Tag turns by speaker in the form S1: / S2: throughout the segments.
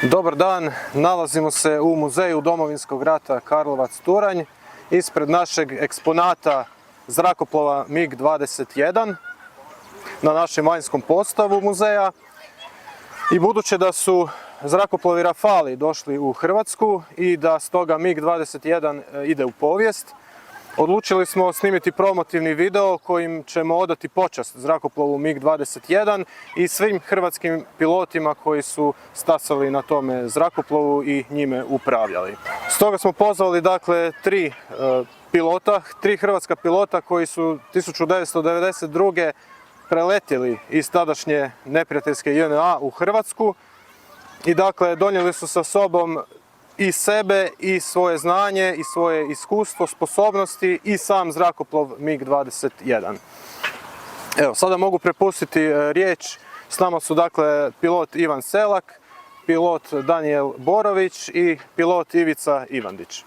S1: Dobar dan, nalazimo se u Muzeju Domovinskog rata Karlovac-Turanj ispred našeg eksponata zrakoplova MiG-21 na našem vanjskom postavu muzeja. I budući da su zrakoplovi Rafali došli u Hrvatsku i da stoga MiG-21 ide u povijest, odlučili smo snimiti promotivni video kojim ćemo odati počast zrakoplovu MiG-21 i svim hrvatskim pilotima koji su stasali na tome zrakoplovu i njime upravljali. Stoga smo pozvali tri hrvatska pilota koji su 1992. preletjeli iz tadašnje neprijateljske JNA u Hrvatsku i donijeli su sa sobom i sebe, i svoje znanje, i svoje iskustvo, sposobnosti i sam zrakoplov MiG-21. Evo, sada mogu prepustiti riječ. S nama su pilot Ivan Selak, pilot Danijel Borović i pilot Ivica Ivandić.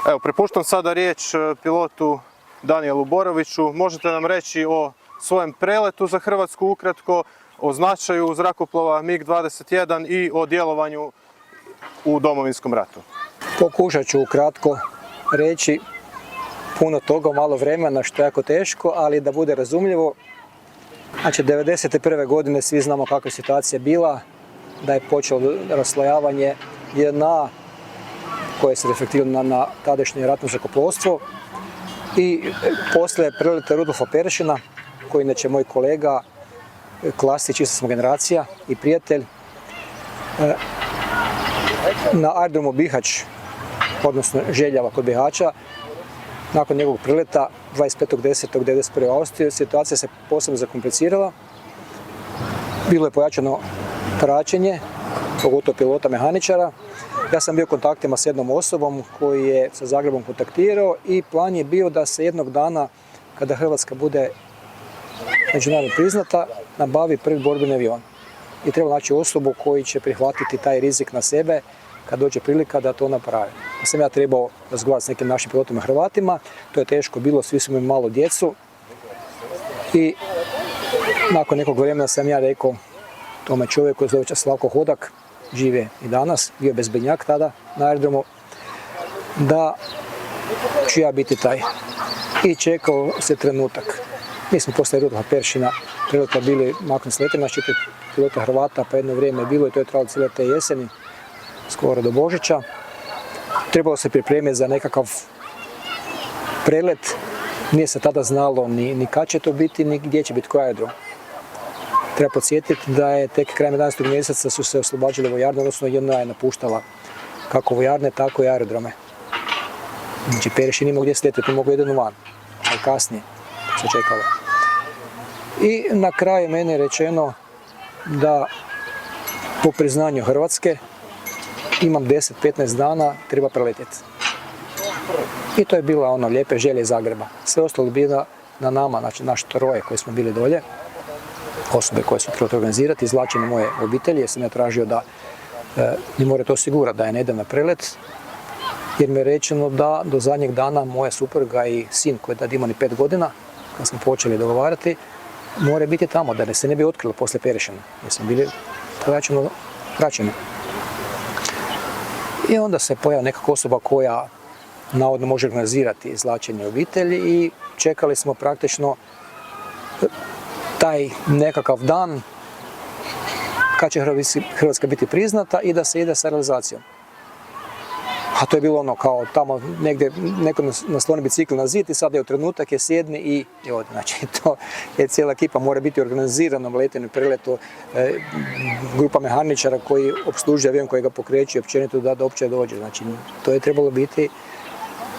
S1: Evo, prepuštam sada riječ pilotu Danijelu Boroviću. Možete nam reći o svojem preletu za Hrvatsku ukratko, o značaju zrakoplova MiG-21 i o djelovanju u Domovinskom ratu.
S2: Pokušat ću ukratko reći puno toga u malo vremena, što je jako teško, ali da bude razumljivo. Znači, 1991. godine svi znamo kakva je situacija bila, da je počelo raslojavanje JNA koje se reflektiralo na tadašnje ratno zrakoplovstvo i poslije preleta Rudolfa Perešina, koji je inače moj kolega, klasić, ista smo generacija i prijatelj, na aerodromu Bihać, odnosno Željava kod Bihaća, nakon njegovog prileta 25.10.1991. u Austriju, situacija se posebno zakomplicirala. Bilo je pojačano praćenje, pogotovo pilota mehaničara. Ja sam bio u kontaktima s jednom osobom koji je sa Zagrebom kontaktirao i plan je bio da se jednog dana, kada Hrvatska bude međunarodno priznata, nabavi prvi borbeni avion. I treba naći osobu koji će prihvatiti taj rizik na sebe kad dođe prilika da to napravi. Pa sam ja trebao razgovarati s nekim našim pilotima Hrvatima, to je teško bilo, svi su imali malo djecu. I nakon nekog vremena sam ja rekao tome čovjeku koji zove Slavko Hodak, žive i danas, bio je bezbednjak tada na aerodromu, da ću ja biti taj. I čekao se trenutak. Mi smo poslije Rudolfa Perešina pilota bili makon s letom, naš 4 pilota Hrvata, pa jedno vrijeme je bilo i to je trajalo cijele te jeseni, skoro do Božića. Trebalo se pripremiti za nekakav prelet, nije se tada znalo ni kad će to biti, ni gdje će biti koji aerodrom. Treba podsjetiti da je tek krajem 11. mjeseca su se oslobađale vojarne, odnosno JNA je napuštala kako vojarne, tako i aerodrome. Znači, Perešin imao gdje sletiti, mogu jedan van, ali kasnije se čekalo. I na kraju meni je rečeno da po priznanju Hrvatske imam 10-15 dana, treba preletjeti. I to je bila ono lijepe želje iz Zagreba. Sve ostalo bilo na nama, znači naš troje koji smo bili dolje, osobe koje su trebali organizirati, izvlačenje moje obitelji, jer sam ja tražio da mi morate osigurati da ja ne idem na prelet, jer mi je rečeno da do zadnjeg dana moja supruga i sin koji je tad imao ni 5 godina, kad smo počeli dogovarati, mora biti tamo, da se ne bi otkrilo poslije Perešina, jer smo bili praćeni. I onda se pojavila nekakva osoba koja navodno može organizirati izvlačenje obitelji i čekali smo praktično taj nekakav dan kad će Hrvatska biti priznata i da se ide sa realizacijom. A to je bilo ono kao tamo negdje neko nasloni bicikl na zid i sada je u trenutak je sjedni i ode. Znači to je cijela ekipa, mora biti organizirana u letenju, preletu, grupa mehaničara koji opslužuje avion, koji ga pokreće i općenito da uopće dođe. Znači to je trebalo biti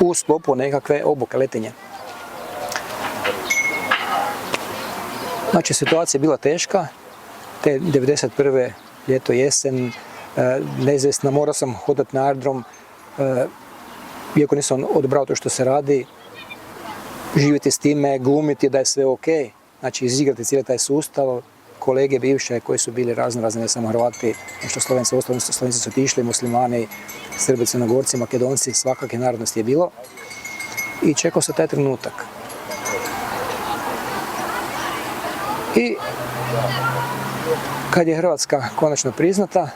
S2: u sklopu nekakve obuke letenja. Znači situacija je bila teška, te 1991. ljeto, jesen, neizvjesna, morao sam hodati na aerodrom, iako nisam odobrao to što se radi, živjeti s time, glumiti da je sve ok, znači izigrati cijeli taj sustav, kolege bivše koji su bili razne, ne samo Hrvati, nešto Slovenci, ostalo Slovenci su otišli, muslimani, Srbi, Crnogorci, Makedonci, svakakve narodnosti je bilo i čekao se taj trenutak. I kad je Hrvatska konačno priznata,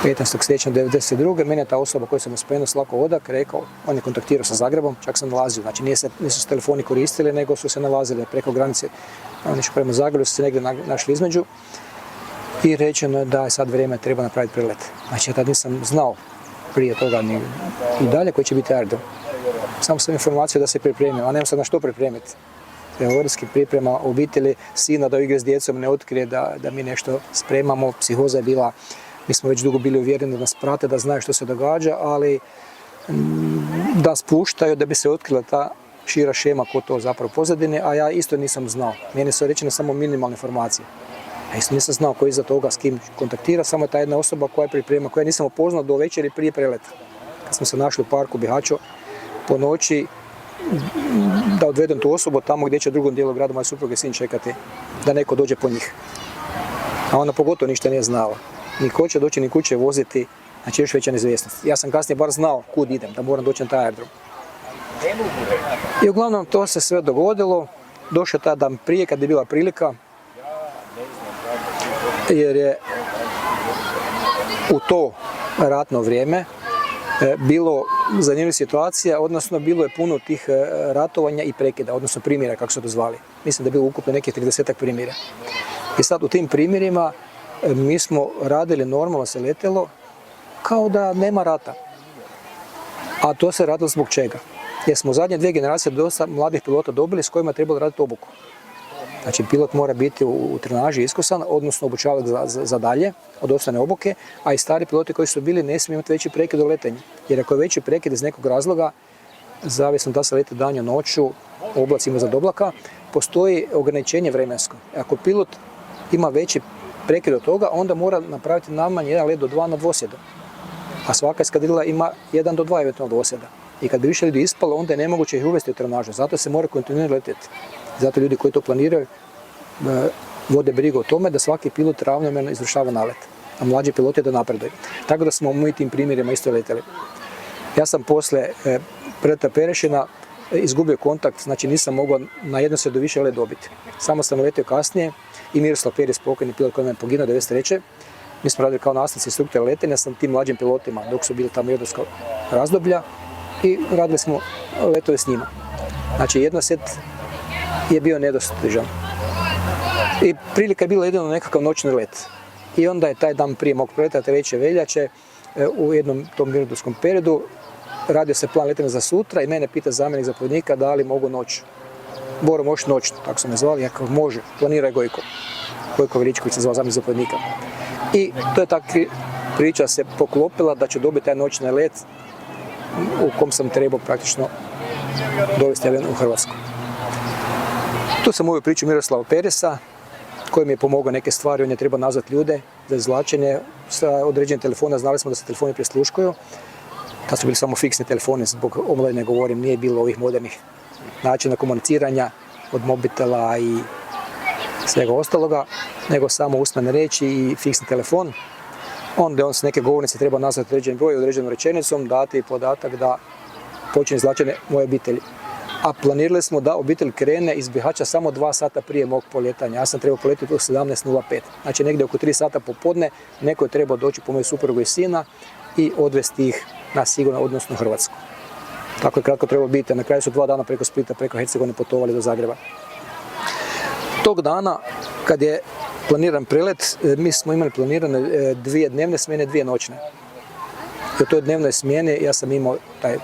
S2: 15. siječnja 1992. Mene je ta osoba koju sam mu spomenuo, Slavko Odak, rekao, on je kontaktirao sa Zagrebom, čak sam nalazio, znači nisu se telefoni koristili, nego su se nalazili preko granice. Oni su prema Zagrebu, su se negdje našli između i rečeno je da je sad vrijeme, treba napraviti prelet. Znači ja tad nisam znao prije toga ni i dalje koji će biti aerodrom. Samo sam informaciju da se pripremio, a nemam sad na što pripremiti. Teorijski priprema obitelji, sina da igre s djecom ne otkrije da mi nešto spremamo. Psihoza je bila, mi smo već dugo bili uvjereni da nas prate, da znaju što se događa, ali da spuštaju da bi se otkrila ta šira šema ko to zapravo pozadine, a ja isto nisam znao. Meni su rečene samo minimalne informacije. Ja isto nisam znao ko iza toga s kim kontaktira, samo je ta jedna osoba koja priprema, koja nisam upoznao do večeri prije preleta. Kad smo se našli u parku Bihaćo po noći, da odvedem tu osobu tamo gdje će u drugom dijelu grada moj suprug i sin čekati da neko dođe po njih. A ona pogotovo ništa nije znala. Ni ko će doći, ni kud će voziti, znači još veća neizvjesnost. Ja sam kasnije bar znao kud idem, da moram doći na taj aerodrom. I uglavnom to se sve dogodilo, došao taj dan prije kad je bila prilika, jer je u to ratno vrijeme bilo zanimljiva situacija, odnosno bilo je puno tih ratovanja i prekida, odnosno primjera kako su to zvali. Mislim da je bilo ukupno nekih 30 primjera. I sad u tim primjerima mi smo radili normalno, se letjelo kao da nema rata. A to se radilo zbog čega? Jer smo u zadnje 2 generacije dosta mladih pilota dobili s kojima je trebalo raditi obuku. Znači pilot mora biti u trenaži iskusan, odnosno obučavati za dalje od osnovne obuke, a i stari piloti koji su bili ne smiju imati veći prekid u letenju. Jer ako je veći prekid iz nekog razloga, zavisno da se leti danju, noću, oblacima za oblaka, postoji ograničenje vremensko. Ako pilot ima veći prekid od toga, onda mora napraviti najmanje 1 let do 2 na dvosjedu. A svaka eskadrila ima 1 do 2 eventualno dvosjeda. I kad bi više ljudi ispalo, onda je nemoguće ih uvesti u trenažu. Zato se mora kontinuirano letjeti. Zato ljudi koji to planiraju vode brigu o tome da svaki pilot ravnomjerno izvršava nalet, a mlađi piloti da napreduju. Tako da smo u tim primjerima isto letjeli. Ja sam poslije preleta Perešina izgubio kontakt, znači nisam mogao na jedno se do više let dobiti. Samo sam letio kasnije i Miroslav Peris, pokojni pilot koji me je poginuo 1993. Mi smo radili kao nastavnici instruktora letenja sa tim mlađim pilotima dok su bili tamo jednostavno razdoblja i radili smo letove s njima. Znači jednoset je bio nedostižan. I prilika je bila jedino nekakav noćni let. I onda je taj dan prije mog preleta, 3. veljače, u jednom tom mirnodopskom periodu, radio se plan letenja za sutra i mene pita zamjenik zapovjednika da li mogu noć. Boro, možeš noćno, tako su me zvali, ja kao može, planiraj Gojko. Gojko Veličković se zvao zamjenik zapovjednika. I to je tako priča se poklopila da ću dobiti taj noćni let u kom sam trebao praktično dovesti avion u Hrvatsku. Tu sam uvijek priču Miroslava Peresa, koji mi je pomogao neke stvari, on je trebao nazvati ljude za izvlačenje sa određenih telefona, znali smo da se telefoni prisluškuju. Tad su bili samo fiksni telefoni, zbog omladine govorim, nije bilo ovih modernih načina komuniciranja od mobitela i svega ostaloga, nego samo usmene riječi i fiksni telefon. Onda on s neke govornice treba nazvati određen broj, određenom rečenicom, dati podatak da počne izvlačenje moje obitelji. A planirali smo da obitelj krene iz Bihaća samo 2 sata prije mog poletanja. Ja sam trebao poletiti u 17:05. Znači negdje oko 3 sata popodne neko je trebao doći po moju suprugu i sina i odvesti ih na sigurno, odnosno u Hrvatsku. Tako je kratko trebalo biti. Na kraju su 2 dana preko Splita, preko Hercegovine putovali do Zagreba. Tog dana, kad je planiran prelet, mi smo imali planirane 2 dnevne smjene, 2 noćne. I u toj dnevnoj smjeni ja sam imao taj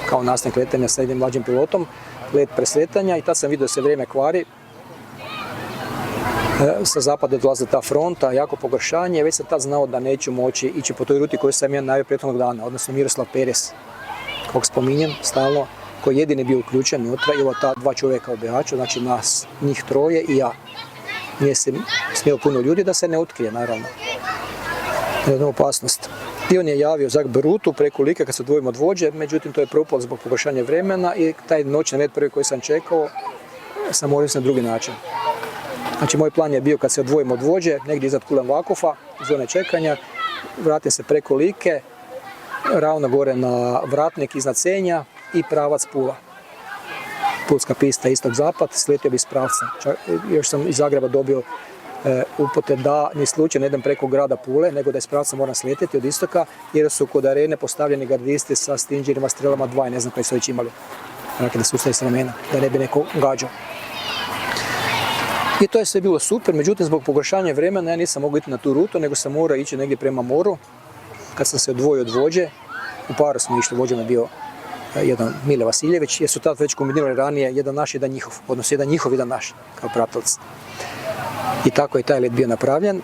S2: kao nastavnik letenja sa jednim mlađim pilotom, let presretanja i tad sam vidio da se vrijeme kvari. Sa zapada dolazi ta fronta, jako pogoršanje, već sam tad znao da neću moći ići po toj ruti koju sam ja najavio prethodnog dana, odnosno Miroslav Peres, kog spominjem stalno, koji jedini bio uključen unutra i ovo ta 2 čovjeka u Bihaću, znači nas, njih 3 i ja. Nije se smjelo puno ljudi da se ne otkrije, naravno. Jedna opasnost. I on je javio Zagreb rutu preko Like kad se odvojimo od vođe, međutim to je propalo zbog pogoršanja vremena i taj noćni let prvi koji sam čekao sam morao na drugi način. Znači moj plan je bio kad se odvojimo od vođe, negdje iznad Kulen Vakufa, zone čekanja, vratim se preko Like, ravno gore na Vratnik iznad Senja i pravac Pula. Pulska pista istok-zapad, sletio bi iz pravca. Još sam iz Zagreba dobio upute da ni slučajno idem preko grada Pule, nego da iz pravca moram sletjeti od istoka, jer su kod arene postavljeni gardisti sa stinđerima, strelama 2 i ne znam koji su već imali. Dakle, da su ustali s ramena, da ne bi neko gađao. I to je sve bilo super, međutim zbog pogoršanja vremena ja nisam mogao iti na tu rutu, nego sam morao ići negdje prema moru. Kad sam se odvojio od vođe, u paru smo išli, vođom je bio jedan Mile Vasiljević, jer su tad već kombinirali ranije jedan naš, jedan njihov, odnosno jedan njihov, jedan naš, kao pratalac. I tako je taj let bio napravljen.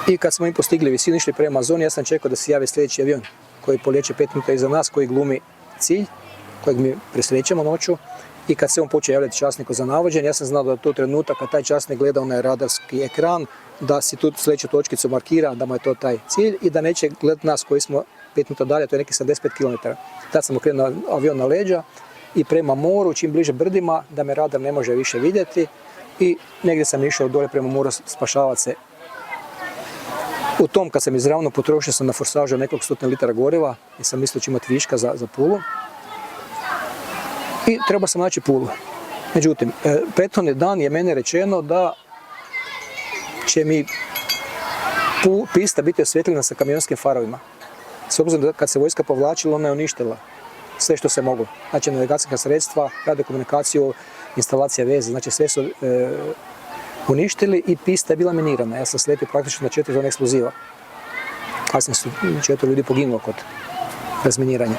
S2: I kad smo im postigli visinu, išli prema zoni, ja sam čekao da se javi sljedeći avion koji poljeće 5 minuta iza nas, koji glumi cilj, kojeg mi presrećemo noću. I kad se on počeo javljati časniku za navođenje, ja sam znao da je to trenutak kad taj časnik gleda onaj radarski ekran, da si tu sljedeću točkicu markira, da mu je to taj cilj i da neće gledati nas koji smo 5 minuta dalje, to je neki 75 km. Tad sam okrenuo avion na leđa i prema moru, čim bliže brdima, da me radar ne može više vidjeti i negdje sam išao dolje prema moru spašavati se. U tom kad sam izravno potrošio sam na forsažu nekog 100 litara goriva i sam mislio da ću imati viška za Pulu. I treba sam naći Pulu. Međutim, prethodni dan je mene rečeno da će mi pista biti osvjetljena sa kamionskim farovima. S obzirom da kad se vojska povlačila, ona je uništila sve što se moglo. Znači navigacijska sredstva, radiokomunikaciju, instalacija veze, znači sve su uništili i pista je bila minirana. Ja sam sletio praktično na 4 tone eksploziva. Kasnije su 4 ljudi poginulo kod razminiranja.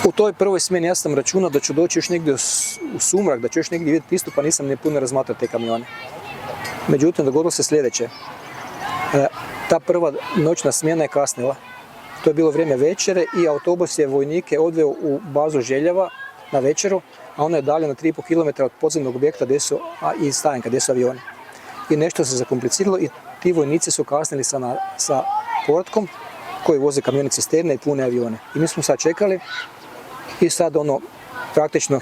S2: U toj prvoj smjeni ja sam računao da ću doći još negdje u sumrak, da ću još negdje vidjeti pistu, pa nisam ni puno razmatrao te kamione. Međutim, dogodilo se sljedeće. Ta prva noćna smjena je kasnila. To je bilo vrijeme večere i autobus je vojnike odveo u bazu Željava na večeru, a ono je dalje na 3,5 km od podzemnog objekta i stajanka gdje su avioni. I nešto se zakompliciralo i ti vojnici su kasnili sa poratkom koji voze kamione cisterne i pune avione. I mi smo sad čekali i sad praktično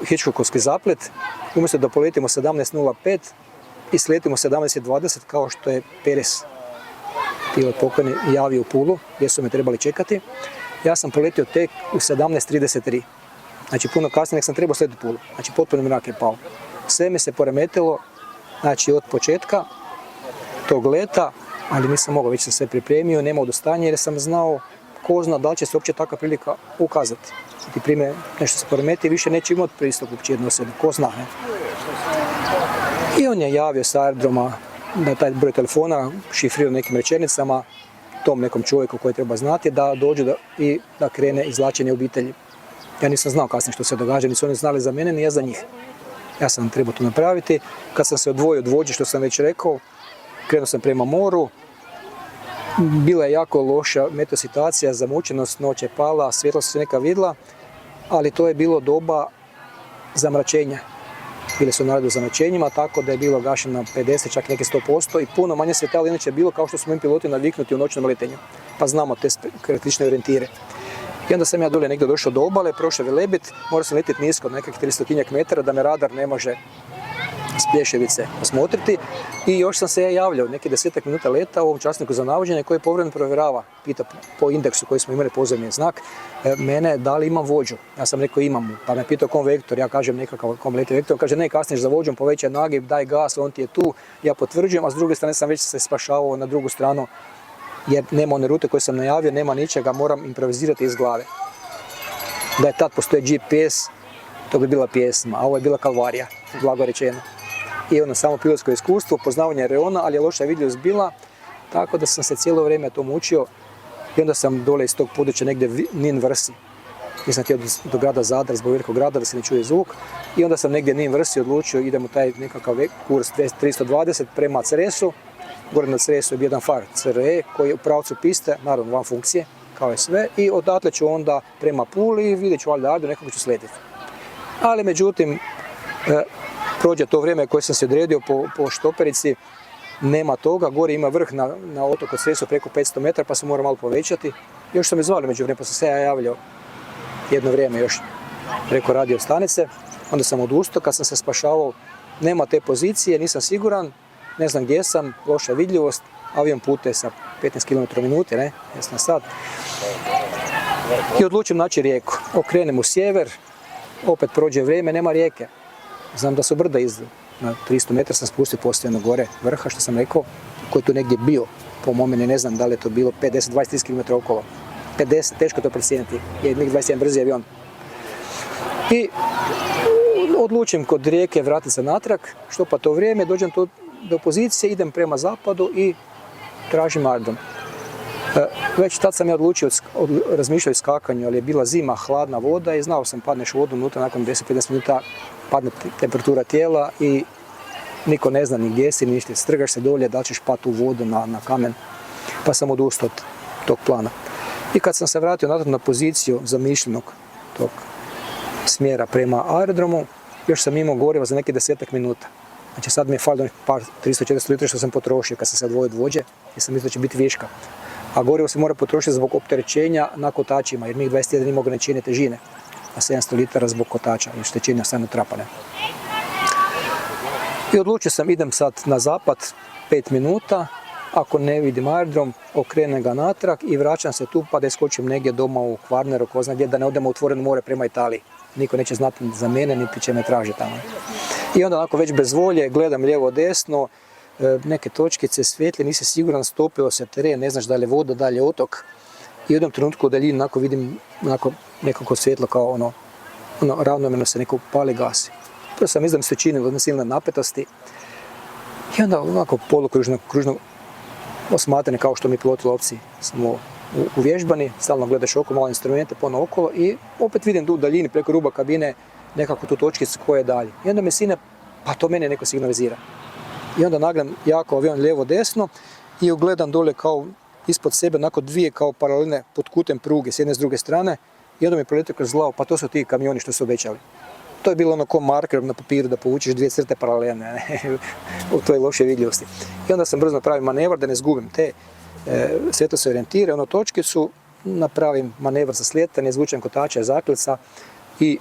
S2: Hitchcockovski zaplet, umjesto da poletimo 17.05 i sletimo 17.20 kao što je Perez, pilot pokojni, javio u Pulu gdje su me trebali čekati. Ja sam poletio tek u 17.33. Znači puno kasnije nek sam trebao sletiti Pulu. Znači potpuno mrak je pao. Sve mi se poremetilo, znači od početka tog leta, ali nisam mogao, već sam sve pripremio, nema odustanja jer sam znao ko zna da li će se uopće takva prilika ukazati. Ti prime nešto se poremeti i više neće imati pristup uopće jednostavno, ko zna. Ne? I on je javio sa aerodroma na taj broj telefona, šifrirao nekim rečenicama tom nekom čovjeku koji treba znati da dođe i da krene izvlačenje obitelji. Ja nisam znao kasnije što se događa, nisu oni znali za mene, ni ja za njih. Ja sam trebao to napraviti. Kad sam se odvojio od vođe, što sam već rekao, krenuo sam prema moru. Bila je jako loša meteosituacija, zamučenost, noć je pala, svjetlo se neka vidjela, ali to je bilo doba zamračenja. Bile su narode u zamračenjima, tako da je bilo gašeno na 50, čak neki 100% i puno manje svjetala inače je bilo kao što smo mi piloti naviknuti u noćnom letenju. Pa znamo te karakteristične orijentire. I onda sam ja dolje negdje došao do obale, prošao Velebit, morao sam letjeti nisko od nekakvih 300 metara da me radar ne može s Plješevice osmotriti. I još sam se javljao neki 10 minuta leta ovom časniku za navođenje koji povremeno provjerava, pita po indeksu koji smo imali pozivni znak, mene da li imam vođu. Ja sam rekao imam, pa me pitao kom vektor, ja kažem nekakav kom leti vektor, kaže ne kasniš za vođom, povećaj nagib, daj gas, on ti je tu, ja potvrđujem, a s druge strane sam već se spašavao na drugu stranu jer nema one rute koje sam najavio, nema ničega, moram improvizirati iz glave. Da je tad postoje GPS, to bi bila pjesma, a ovo je bila kalvarija, blago rečeno. I ono samo pilotsko iskustvo, poznavanje reona, ali je loša vidljivost bila, tako da sam se cijelo vrijeme to mučio i onda sam dole iz tog područja negdje Nin Vrsi. Nisam htio do grada Zadra, zbog velikog grada da se ne čuje zvuk. I onda sam negdje Nin Vrsi odlučio, idem u taj nekakav kurs 320 prema Cresu. Gore na Cresu je bio jedan far CRE koji je u pravcu piste, naravno van funkcije, kao i sve. I odatle ću onda prema Puli i vidjet ću valjda nekako ću sletiti. Ali međutim, prođe to vrijeme koje sam se odredio po štoperici, nema toga, gore ima vrh na otoku Cresu preko 500 metara pa se mora malo povećati. Još sam me zvali među vrijeme pa sam se ja javljao jedno vrijeme još preko radio stanice, onda sam odustao kad sam se spašavao, nema te pozicije, nisam siguran, ne znam gdje sam, loša vidljivost, avion putuje sa 15 km u minuti, ne, jesam na sat. I odlučim naći rijeku, okrenem u sjever, opet prođe vrijeme, nema rijeke. Znam da su brda na 300 metara sam spustio postojano gore vrha, što sam rekao, koji je tu negdje bio. Po mome ne znam da li je to bilo 5, 10, 20, 30 km okolo. 50, teško to procijeniti, jer MiG-21 brzi avion. I odlučim kod rijeke vratiti se natrag, što pa to vrijeme, dođem do pozicije, idem prema zapadu i tražim aerodrom. Već tad sam ja odlučio, razmišljao o skakanju, ali je bila zima, hladna voda i znao sam padneš u vodu unutra, nakon 10-15 minuta padne temperatura tijela i niko ne zna ni gdje si, ni ništa, strgaš se dolje, da ćeš pati u vodu na kamen, pa sam odustao od tog plana. I kad sam se vratio natrag na poziciju zamišljenog tog smjera prema aerodromu, još sam imao goriva za neki 10 minuta. Znači sad mi je falilo par 300-400 litara što sam potrošio kad sam se odvojio od vođe, jer sam mislio da će biti viška. A gorivo se mora potrošiti zbog opterećenja na kotačima, jer MiG-21 ima ograničenje težine na 700 litara zbog kotača i oštećenja stvarno trapane. I odlučio sam, idem sad na zapad 5 minuta, ako ne vidim aerodrom, okrenem ga natrag i vraćam se tu pa da iskočim negdje doma u Kvarneru, ko zna gdje, da ne odemo u otvoreno more prema Italiji. Niko neće znati za mene, niti će me tražiti tamo. I onda onako već bez volje gledam lijevo desno, neke točkice svijetle, nisi siguran, stopilo se teren, ne znaš da li je voda, da li je otok. I u jednom trenutku u daljini onako vidim nekako svjetlo kao ono ravnomjerno se neko pali gasi. Prvo sam izdam se činilo od silne napetosti i onda onako polukružno osmatranje kao što mi piloti lovci smo uvježbani, stalno gledaš oko, malo instrumente, ponovno okolo i opet vidim tu u daljini preko ruba kabine nekako tu točkicu koja je dalje. I onda me sine, pa to mene neko signalizira. I onda nagledam jako avion lijevo desno i ugledam dole kao ispod sebe onako dvije kao paralelne pod kutem pruge s jedne s druge strane i onda mi proletio kroz glavu, pa to su ti kamioni što su obećali. To je bilo ono ko marker na papiru da povučeš dvije crte paralelne u toj lošoj vidljivosti. I onda sam brzo napravio manevar da ne zgubim te svjetlo se orijentira, ono točkicu, napravim manevar za slijetanje, izvučem kotača zaklica i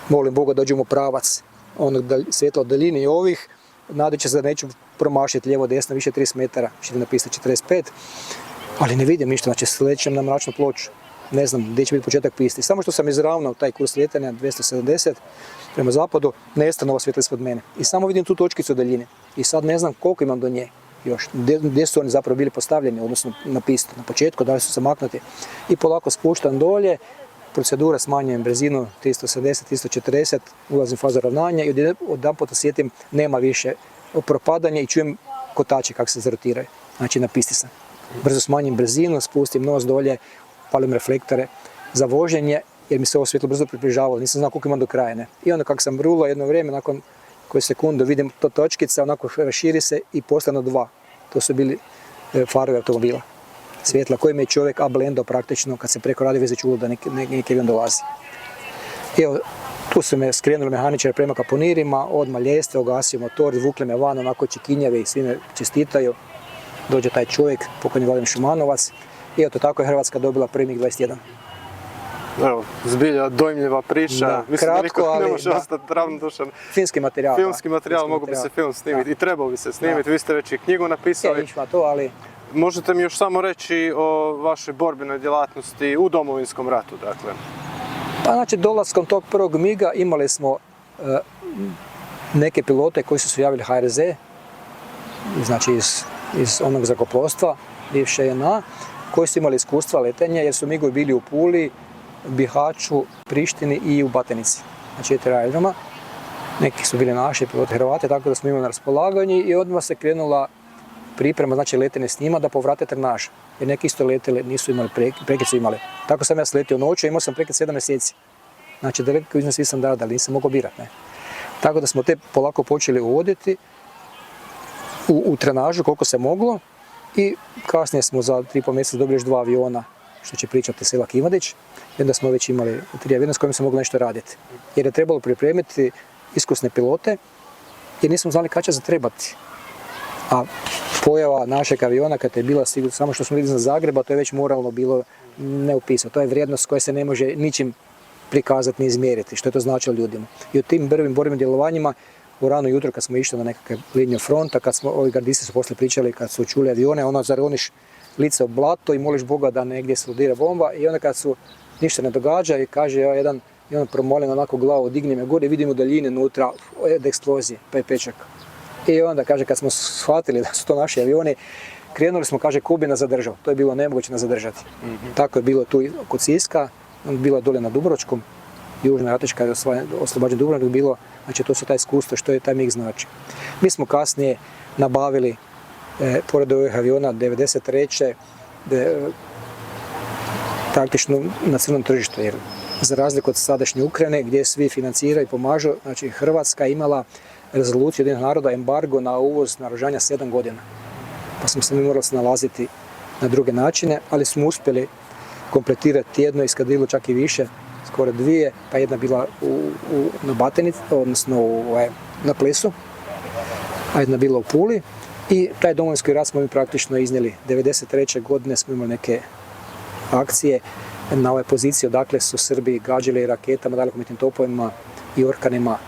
S2: molim Boga da dođemo u pravac onog svjetla od daljine i ovih, nadajući se da neću promašiti lijevo desno više 30 metara, što je napisati 45, ali ne vidim ništa, znači slećem na mračnu ploču. Ne znam gdje će biti početak piste. Samo što sam izravnao taj kurs slijetanja 270 prema zapadu, nestane ova svjetla ispod mene. I samo vidim tu točkicu u daljini. I sad ne znam koliko imam do nje još. Gdje su oni zapravo bili postavljeni, odnosno na pistu. Na početku, da li su se maknuti. I polako spuštam dolje, procedura smanjujem brzinu 370, 340, ulazim u fazu ravnanja i odjedanput osjetim nema više propadanja i čujem kotače kako se zarotiraju. Znači na pisti sam. Brzo smanjim brzinu, spustim nos dolje, palim reflektore za voženje jer mi se ovo svjetlo brzo približavalo, nisam znao koliko imam do kraja. Ne. I onda kako sam brulao jedno vrijeme, nakon koju sekundu vidim to točkica, onako raširi se i postane 2. To su bili farovi automobila. Svjetla kojim je čovjek ablendao praktično kad se preko radioveze čulo da neki avion dolazi. I evo, tu su me skrenuli mehaničari prema kaponirima, odmah ljestve, ogasio motor, vukli me van, onako čikinjave i svi me čestitaju. Dođe taj čovjek, pokojni Vladimir Šumanovac. I eto tako je Hrvatska dobila prvi MiG-21.
S1: Evo, zbilja dojmljiva priča.
S2: Da,
S1: mislim
S2: kratko,
S1: da niko ne
S2: ali
S1: može ostati ravnodušan.
S2: Filmski materijal.
S1: Filmski materijal, mogu bi se film snimiti i trebao bi se snimiti. Vi ste već i knjigu napisali.
S2: Išla to, ali
S1: Možete mi još samo reći o vašoj borbenoj djelatnosti u Domovinskom ratu, dakle?
S2: Pa znači, dolaskom tog prvog MiG-a imali smo neke pilote koji su se javili HRZ, znači iz onog zrakoplovstva, bivše JNA, koji su imali iskustva letenja jer su MiG-ovi bili u Puli, Bihaću, Prištini i u Batenici, na 4 aerodroma. Neki su bili naši piloti Hrvati, tako da smo imali na raspolaganju i odmah se krenula priprema, znači letenje s njima da povrate trenaž. Jer neki isto leteli, nisu imali, prekid su imali. Tako sam ja sletio noću, imao sam prekid 7 mjeseci. Znači daleko iznad svih standarda, ali nisam mogao birati. Ne. Tako da smo te polako počeli uvoditi u trenažu koliko se moglo i kasnije smo za 3,5 mjeseca dobili još 2 aviona, što će pričati Selak Ivadić. I onda smo već imali 3 aviona s kojima smo mogli nešto raditi. Jer je trebalo pripremiti iskusne pilote jer nismo znali kada će zatrebati. A pojava našeg aviona kad je bila sigurno, samo što smo vidjeli za Zagreba, to je već moralno bilo neupisano. To je vrijednost koja se ne može ničim prikazati ni izmjeriti, što je to značilo ljudima. I u tim prvim borbenim djelovanjima u rano jutro kad smo išli na nekakve linije fronta, kad smo, ovi gardisti su poslije pričali kad su čuli avione, ono zaroniš lice u blato i moliš Boga da negdje eksplodira bomba i onda kad su ništa ne događa i kaže jedan promolim onako glavu, digni me gore, vidimo daljine unutra od eksplozije, pa je pečak. I onda, kaže, kad smo shvatili da su to naši avioni, krenuli smo, kaže, Kubi nas zadržao. To je bilo nemoguće nas zadržati. Tako je bilo tu kod Siska, bilo dole na Dubrovačkom, Južna Ratička je oslobađen Dubrovnik bilo, znači to su ta iskustva što je taj MiG znači. Mi smo kasnije nabavili, pored ovih aviona, 93. Praktično na crnom tržištu, jer za razliku od sadašnje Ukrajine gdje svi financiraju i pomažu, znači Hrvatska je imala rezoluciju Ujedinjenih naroda, embargo na uvoz naoružanja 7 godina. Pa smo se mi morali nalaziti na druge načine, ali smo uspjeli kompletirati jedno eskadrilu, čak i više, skoro 2, pa jedna bila na Batenici, odnosno na Plesu, a jedna bila u Puli. I taj Domovinski rat smo mi praktično iznijeli. 1993. godine smo imali neke akcije na ove pozicije, odakle su Srbi gađali raketama, dalekometnim topovima i orkanima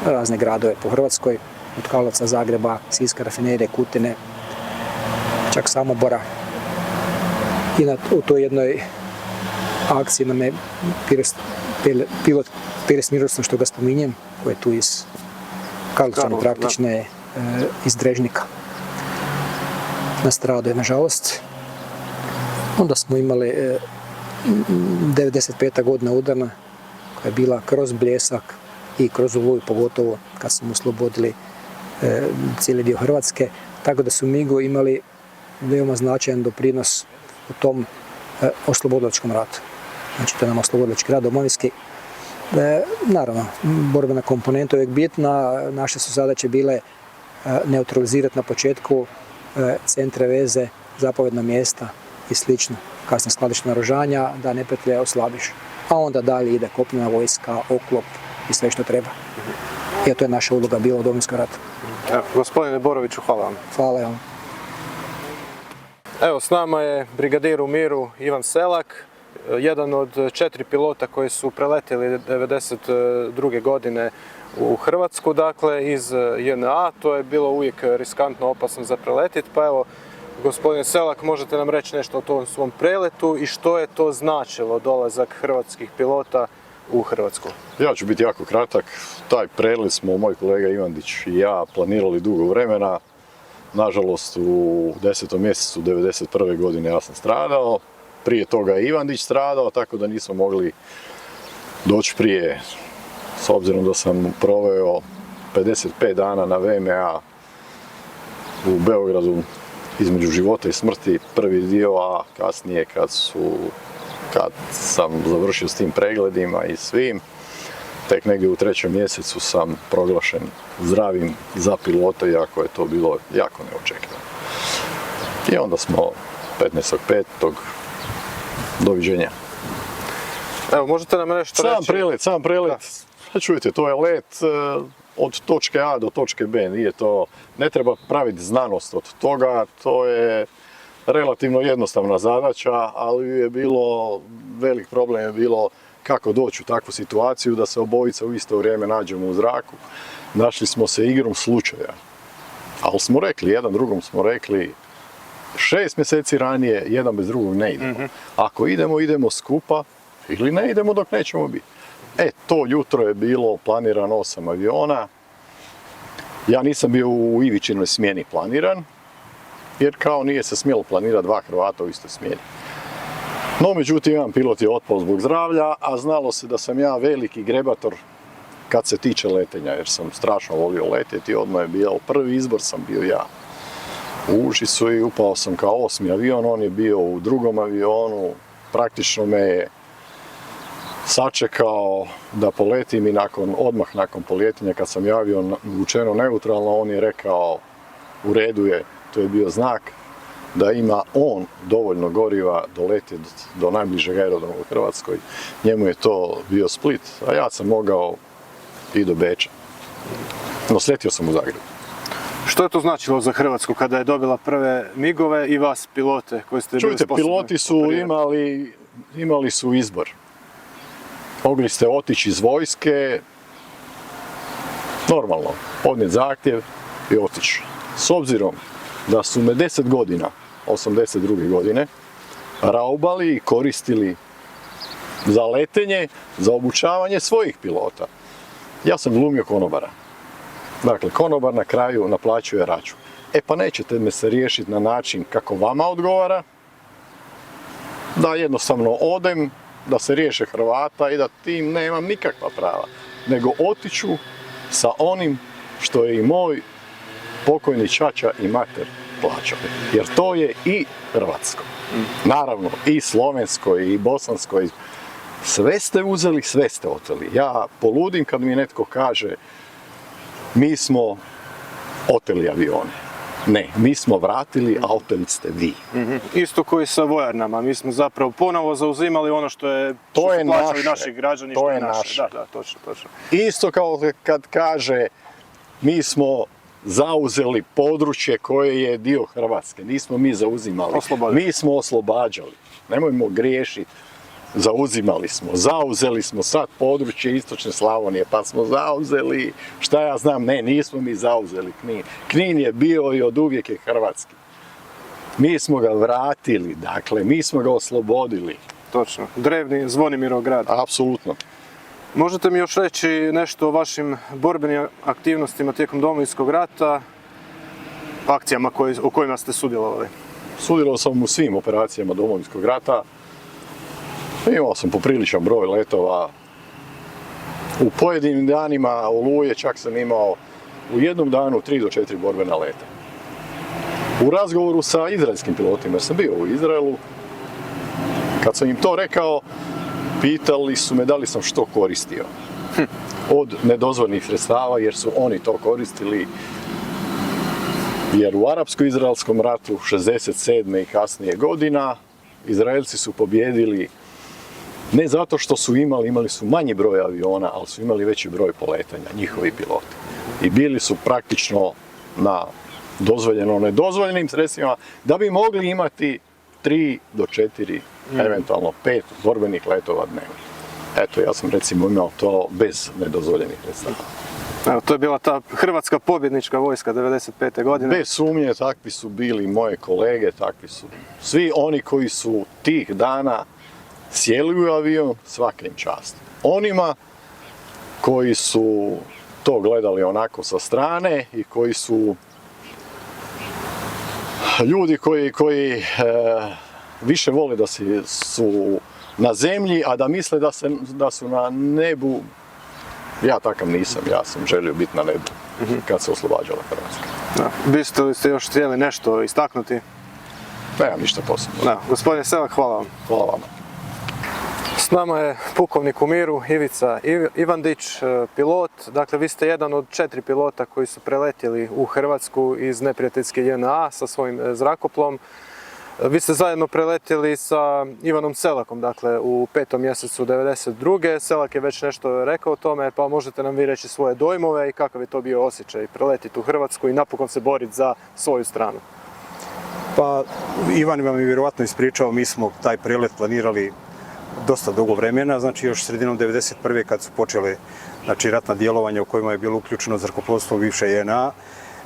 S2: razne gradove po Hrvatskoj, od Karlovca, Zagreba, Siska, Rafinerije, Kutine, čak Samobora. I u toj jednoj akciji nam je pilot Pires Miroslav, što ga spominjem, koji je tu iz Karlovca, praktične iz Drežnika. Nastradao je, nažalost. Onda smo imali 95. godina udarna, koja je bila kroz Bljesak i kroz Oluju, pogotovo kad smo oslobodili cijeli dio Hrvatske. Tako da su MiG-ovi imali veoma značajan doprinos u tom oslobodilačkom ratu. Znači, to je nam oslobodilački rat, domovinski. Naravno, borbena komponenta je uvijek bitna. Naše su zadaće bile neutralizirati na početku centre veze, zapovjedna mjesta i slično. Kasnije skladište naoružanja, da neprijatelja oslabiš. A onda dalje ide kopnena vojska, oklop i sve što treba. I to je naša uloga bila u Domovinskom ratu.
S1: Gospodine Boroviću, hvala vam.
S2: Hvala vam.
S1: Evo, s nama je brigadir u miru Ivan Selak, jedan od 4 pilota koji su preletjeli 1992. godine u Hrvatsku, dakle iz JNA. To je bilo uvijek riskantno, opasno za preletiti, pa evo, gospodine Selak, možete nam reći nešto o tom svom preletu i što je to značilo dolazak hrvatskih pilota u Hrvatsku?
S3: Ja ću biti jako kratak. Taj prelet smo moj kolega Ivandić i ja planirali dugo vremena. Nažalost, u 10. mjesecu 1991. godine ja sam stradao. Prije toga je Ivandić stradao, tako da nismo mogli doći prije. S obzirom da sam proveo 55 dana na VMA u Beogradu između života i smrti, prvi dio, a kasnije kad sam završio s tim pregledima i svim, tek negdje u 3. mjesecu sam proglašen zdravim za pilota, iako je to bilo jako neočekivano. I onda smo 15.5. doviđenja.
S1: Evo, možete nam nešto reći?
S3: Sam prelet, čujte, to je let od točke A do točke B, ne treba praviti znanost od toga, to je relativno jednostavna zadaća, ali je bilo, velik problem je bilo kako doći u takvu situaciju da se obojica u isto vrijeme nađemo u zraku. Našli smo se igrom slučaja, ali smo rekli, jedan drugom smo rekli 6 mjeseci ranije, jedan bez drugog ne idemo. Ako idemo, idemo skupa ili ne idemo dok nećemo biti. To jutro je bilo planirano 8 aviona. Ja nisam bio u Ivićinoj smjeni planiran, jer kao nije se smjelo planirati 2 Hrvata u istoj smjeni. No, međutim, jedan pilot je otpao zbog zdravlja, a znalo se da sam ja veliki grebator kad se tiče letenja, jer sam strašno volio letjeti, odmah je bio prvi izbor sam bio ja. U Užicu i upao sam kao 8. avion, on je bio u 2. avionu, praktično me je sačekao da poletim i odmah nakon poljetinja kad sam javio vučeno neutralno, on je rekao u redu je, to je bio znak da ima on dovoljno goriva doleti do najbližeg aerodroma u Hrvatskoj. Njemu je to bio Split, a ja sam mogao i do Beča. No, sletio sam u Zagrebu.
S1: Što je to značilo za Hrvatsku kada je dobila prve MiG-ove i vas pilote koji ste bili sposobni?
S3: Piloti su imali su izbor. Mogli ste otići iz vojske, normalno, podnijeti zahtjev i otići. S obzirom da su me 10 godina, 82. godine, raubali i koristili za letenje, za obučavanje svojih pilota. Ja sam glumio konobara. Dakle, konobar na kraju naplaćuje račun. E pa nećete me se riješiti na način kako vama odgovara, da jednostavno odem, da se riješe Hrvata i da tim nemam nikakva prava, nego otiću sa onim što je i moj pokojni čača i mater plaćali. Jer to je i hrvatsko. Naravno, i slovensko, i bosansko. Sve ste uzeli, sve ste oteli. Ja poludim kad mi netko kaže mi smo oteli avione. Ne, mi smo vratili, a oteli ste vi.
S1: Isto koji sa vojarnama, mi smo zapravo ponovo zauzimali ono što su plaćali naši građani, što je naše. Da, točno.
S3: Isto kao kad kaže mi smo zauzeli područje koje je dio Hrvatske. Nismo mi zauzimali, mi smo oslobađali. Nemojmo griješiti. Zauzeli smo sad područje istočne Slavonije, pa smo zauzeli, šta ja znam, ne, nismo mi zauzeli Knin. Knin je bio i od uvijek je hrvatski. Mi smo ga vratili, dakle, mi smo ga oslobodili.
S1: Točno, drevni Zvonimirov grad.
S3: Apsolutno.
S1: Možete mi još reći nešto o vašim borbenim aktivnostima tijekom Domovinskog rata, akcijama u kojima ste sudjelovali?
S3: Sudjelovao sam u svim operacijama Domovinskog rata. Imao sam popriličan broj letova. U pojedinim danima Oluje čak sam imao u jednom danu 3 do 4 borbena leta. U razgovoru sa izraelskim pilotima, jer sam bio u Izraelu, kad sam im to rekao, pitali su me da li sam što koristio od nedozvoljnih sredstava, jer su oni to koristili. Jer u arapsko-izraelskom ratu 67. i kasnije godina Izraelci su pobjedili ne zato što su imali su manji broj aviona, ali su imali veći broj poletanja, njihovi piloti. I bili su praktično na nedozvoljenim sredstvima da bi mogli imati 3 do 4, eventualno 5 borbenih letova dnevno. Eto, ja sam recimo imao to bez nedozvoljenih sredstava.
S1: Evo, to je bila ta hrvatska pobjednička vojska 95. godine.
S3: Bez sumnje, takvi su bili moje kolege, takvi su svi oni koji su tih dana sjeli u avion, svaka im čast. Onima koji su to gledali onako sa strane i koji su ljudi koji više vole da su na zemlji, a da misle da su na nebu. Ja takav nisam, ja sam želio biti na nebu kad se oslobađala Hrvatska.
S1: Biste li ste još htjeli nešto istaknuti?
S3: Nemam ništa posebno.
S1: Gospodine Selak, hvala vam.
S3: Hvala vama.
S1: S nama je pukovnik u miru Ivica Ivandić, pilot. Dakle, vi ste jedan od 4 pilota koji su preletjeli u Hrvatsku iz neprijateljske JNA sa svojim zrakoplovom. Vi ste zajedno preletjeli sa Ivanom Selakom, dakle, u 5. mjesecu 1992. Selak je već nešto rekao o tome, pa možete nam vi reći svoje dojmove i kakav je to bio osjećaj preletiti u Hrvatsku i napokon se boriti za svoju stranu.
S4: Pa, Ivan vam je vjerovatno ispričao, mi smo taj prelet planirali dosta dugo vremena, znači još sredinom 1991. kad su počele ratna djelovanja u kojima je bilo uključeno zrakoplovstvo bivše JNA,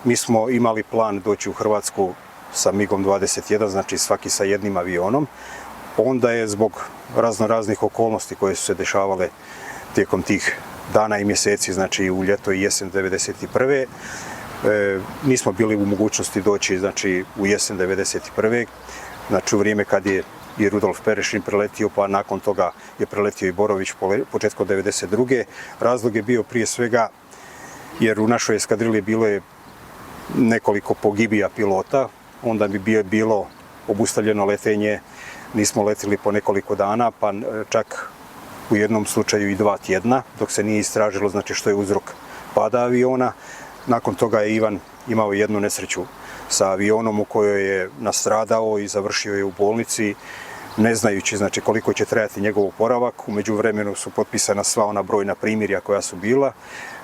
S4: mi smo imali plan doći u Hrvatsku sa MIG-om 21, znači svaki sa jednim avionom. Onda je zbog raznih okolnosti koje su se dešavale tijekom tih dana i mjeseci, znači u ljeto i jesen 1991. Nismo bili u mogućnosti doći u jesen 1991. Znači u vrijeme kad je i Rudolf Perešin preletio, pa nakon toga je preletio i Borović početkom 1992. Razlog je bio prije svega jer u našoj eskadrili bilo je nekoliko pogibija pilota, onda bi bilo obustavljeno letenje, nismo letili po nekoliko dana, pa čak u jednom slučaju i 2 tjedna, dok se nije istražilo što je uzrok pada aviona. Nakon toga je Ivan imao jednu nesreću sa avionom u kojoj je nastradao i završio je u bolnici, ne znajući koliko će trajati njegov oporavak. U međuvremenu su potpisana sva ona brojna primirja koja su bila.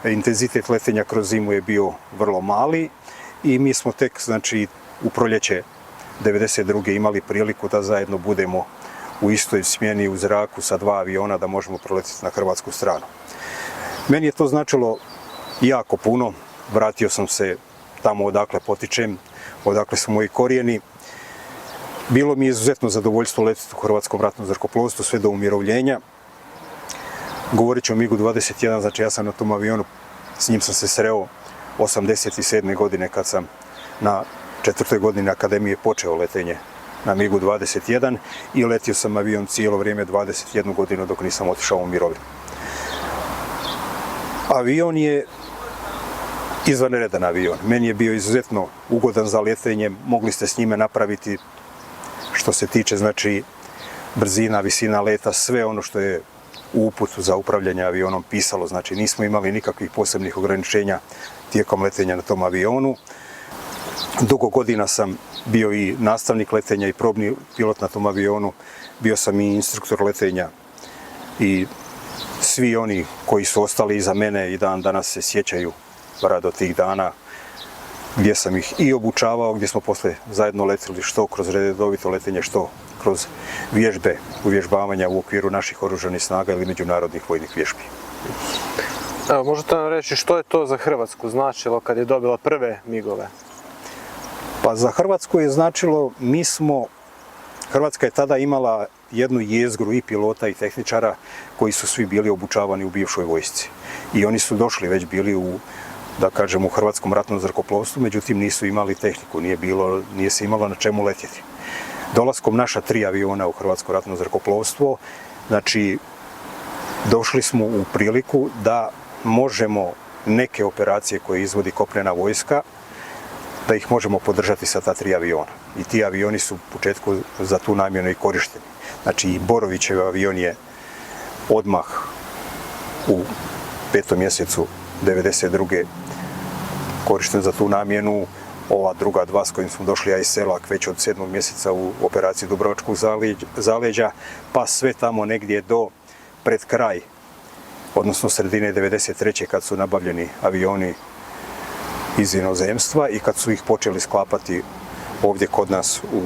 S4: Intenzitet letenja kroz zimu je bio vrlo mali i mi smo tek u proljeće 1992. imali priliku da zajedno budemo u istoj smjeni u zraku sa 2 aviona da možemo proletiti na hrvatsku stranu. Meni je to značilo jako puno. Vratio sam se tamo odakle potičem, odakle su moji korijeni. Bilo mi je izuzetno zadovoljstvo letiti u Hrvatskom ratnom zrakoplovstvu sve do umirovljenja. Govorit ću o MIG-u 21, znači ja sam na tom avionu, s njim sam se sreo 87. godine kad sam na 4. godini akademije počeo letenje na MiG-u 21 i letio sam avion cijelo vrijeme 21 godinu dok nisam otišao u mirovinu. Avion je izvanredan avion. Meni je bio izuzetno ugodan za letenje, mogli ste s njime napraviti što se tiče znači brzina, visina leta, sve ono što je u uputu za upravljanje avionom pisalo, znači nismo imali nikakvih posebnih ograničenja tijekom letenja na tom avionu. Dugo godina sam bio i nastavnik letenja i probni pilot na tom avionu, bio sam i instruktor letenja i svi oni koji su ostali iza mene i dan danas se sjećaju rado tih dana gdje sam ih i obučavao, gdje smo posle zajedno letili što kroz redovito letenje, što kroz vježbe, uvježbavanja u okviru naših oružanih snaga ili međunarodnih vojnih vježbi.
S1: Evo, možete nam reći što je to za Hrvatsku značilo kad je dobila prve MiG-ove?
S4: Pa za Hrvatsku je značilo, Hrvatska je tada imala jednu jezgru i pilota i tehničara koji su svi bili obučavani u bivšoj vojsci. I oni su došli, već bili u Hrvatskom ratnom zrakoplovstvu, međutim nisu imali tehniku, nije se imalo na čemu letjeti. Dolaskom naša 3 aviona u Hrvatsko ratno zrakoplovstvo, znači došli smo u priliku da možemo neke operacije koje izvodi kopnena vojska, da ih možemo podržati sa ta 3 aviona. I ti avioni su u početku za tu namjenu i korišteni. Znači i Borovićev avion je odmah u 5. mjesecu 1992. korišten za tu namjenu. Ova druga 2 s kojim smo došli, a i Selak već od 7. mjeseca u operaciji Dubrovačkog zaleđa, pa sve tamo negdje do pred kraj, odnosno sredine 1993. kad su nabavljeni avioni iz inozemstva i kad su ih počeli sklapati ovdje kod nas u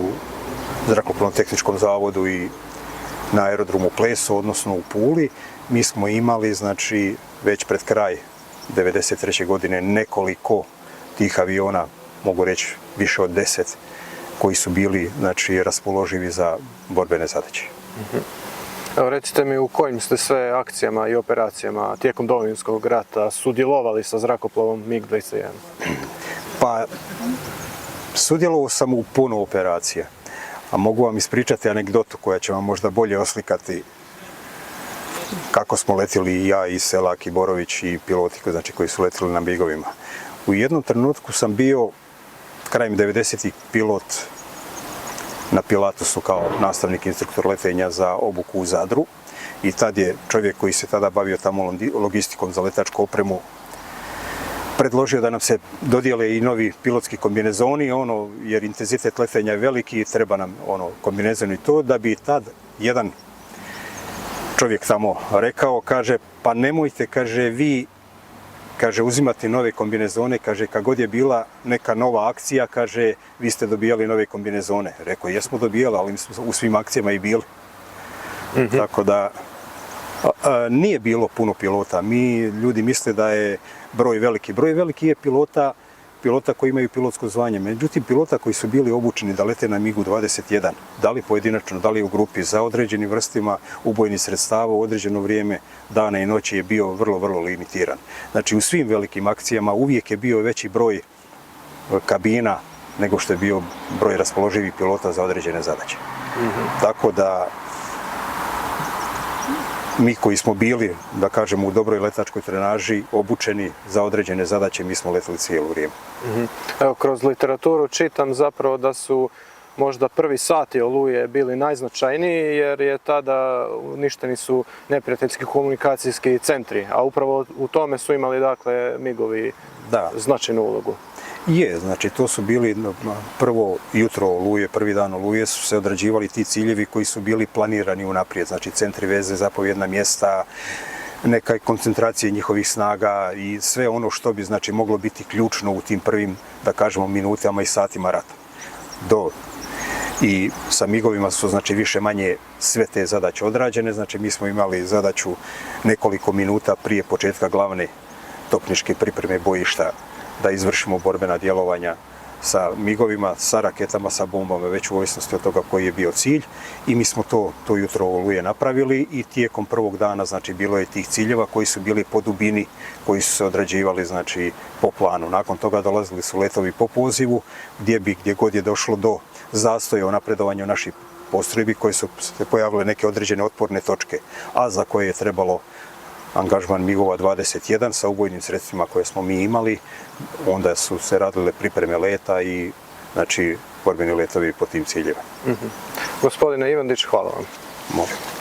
S4: Zrakoplovno-tehničkom zavodu i na aerodromu Pleso, odnosno u Puli, mi smo imali znači već pred kraj 1993. godine nekoliko tih aviona, mogu reći više od 10, koji su bili znači raspoloživi za borbene zadaće.
S1: Evo, recite mi u kojim ste sve akcijama i operacijama tijekom Domovinskog rata sudjelovali sa zrakoplovom MiG-21?
S4: Pa, sudjelovao sam u puno operacija, a mogu vam ispričati anegdotu koja će vam možda bolje oslikati kako smo letjeli i ja, i Selak, i Borović, i piloti znači, koji su letjeli na MiG-ovima. U jednom trenutku sam bio krajem 90-ih pilot na Pilatusu kao nastavnik instruktor letenja za obuku u Zadru i tad je čovjek koji se tada bavio tamo logistikom za letačku opremu predložio da nam se dodijele i novi pilotski kombinezoni, jer intenzitet letenja je veliki i treba nam kombinezon i to, da bi tad jedan čovjek tamo rekao, kaže, pa nemojte, kaže, vi uzimati nove kombinezone, kaže, kad god je bila neka nova akcija, kaže, vi ste dobijali nove kombinezone. Rekao, jesmo dobijali, ali mi smo u svim akcijama i bili. Tako da, nije bilo puno pilota. Ljudi misle da je broj veliki. Broj veliki je pilota koji imaju pilotsko zvanje. Međutim, pilota koji su bili obučeni da lete na MiG-u 21, da li pojedinačno, da li u grupi, za određenim vrstima ubojnih sredstava u određeno vrijeme, dana i noći je bio vrlo, vrlo limitiran. Znači, u svim velikim akcijama uvijek je bio veći broj kabina nego što je bio broj raspoloživih pilota za određene zadaće. Tako da, mi koji smo bili, da kažemo, u dobroj letačkoj trenaži, obučeni za određene zadaće, mi smo letili cijelo vrijeme.
S1: Evo, kroz literaturu čitam zapravo da su možda prvi sati Oluje bili najznačajniji jer je tada uništeni su neprijateljski komunikacijski centri, a upravo u tome su imali dakle MiG-ovi značajnu ulogu.
S4: Je, znači to su bili prvo jutro Oluje, prvi dan Oluje su se odrađivali ti ciljevi koji su bili planirani unaprijed, znači centri veze, zapovjedna mjesta, neka koncentracije njihovih snaga i sve ono što bi znači moglo biti ključno u tim prvim, da kažemo, minutama i satima rata. I sa MiG-ovima su znači više manje sve te zadaće odrađene, znači mi smo imali zadaću nekoliko minuta prije početka glavne topničke pripreme bojišta da izvršimo borbena djelovanja sa migovima, sa raketama, sa bombama, već u ovisnosti od toga koji je bio cilj. I mi smo to jutro Oluje napravili i tijekom prvog dana, znači, bilo je tih ciljeva koji su bili po dubini, koji su se odrađivali, znači, po planu. Nakon toga dolazili su letovi po pozivu, gdje god je došlo do zastoja u napredovanju naših postrojbi koje su se pojavile neke određene otporne točke, a za koje je trebalo angažman MIG-ova 21 sa ubojnim sredstvima koje smo mi imali, onda su se radile pripreme leta i, znači, borbeni letovi po tim ciljevima.
S1: Gospodine Ivandić, hvala vam.
S4: Molim.